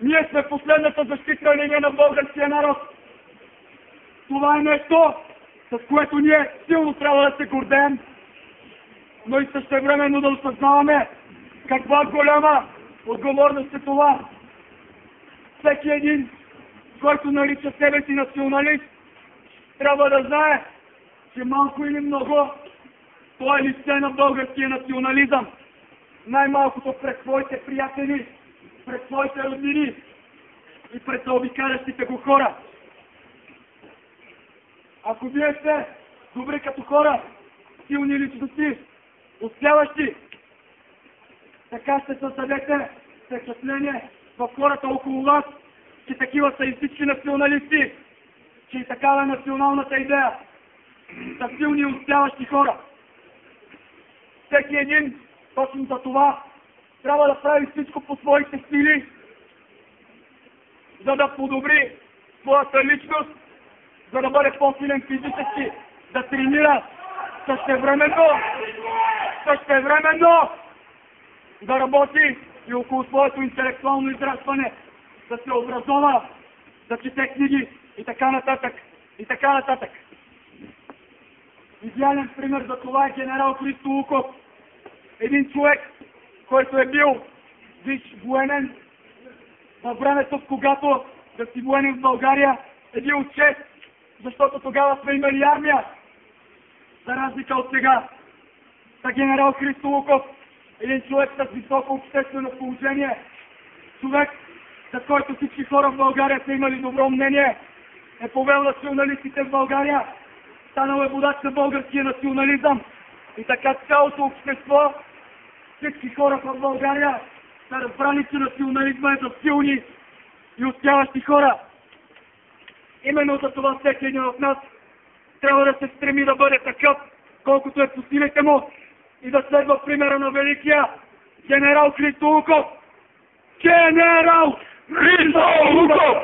Ние сме последната защитна линия на българския народ. Това е нещо, с което ние силно трябва да се гордеем, но и същевременно да осъзнаваме каква голяма отговорност е това. Всеки един, който нарича себе си националист, трябва да знае, че малко или много това е лице на българския национализъм. Най-малкото пред своите приятели, пред своите роднини и пред заобикалящите го хора. Ако вие сте добри като хора, силни личности, успяващи, така ще създадете впечатление в хората около вас, че такива са и всички националисти, че и такава е националната идея. Са силни и успяващи хора. Всеки един точно за това трябва да прави всичко по своите сили, за да подобри своята личност, за да бъде по-силен физически, да тренира същевременно да работи и около своето интелектуално израстване, да се образова, да чете книги и така нататък, и така нататък. Идеален пример за това е генерал Христо Луков. Един човек, който е бил висш военен във времето, когато да си военен в България е бил чест, защото тогава сме имали армия, за разлика от сега. Та генерал Христо Луков, един човек с високо обществено положение, човек, за който всички хора в България са имали добро мнение, е повел националистите в България, станал е водач на българския национализъм и така цялото общество, всички хора в България са разбрали, че национализма е за силни и успяващи хора. Именно за това всеки един от нас трябва да се стреми да бъде такъв, колкото е по силите му и да следва примера на великия генерал Христо Луков. Генерал Христо Луков!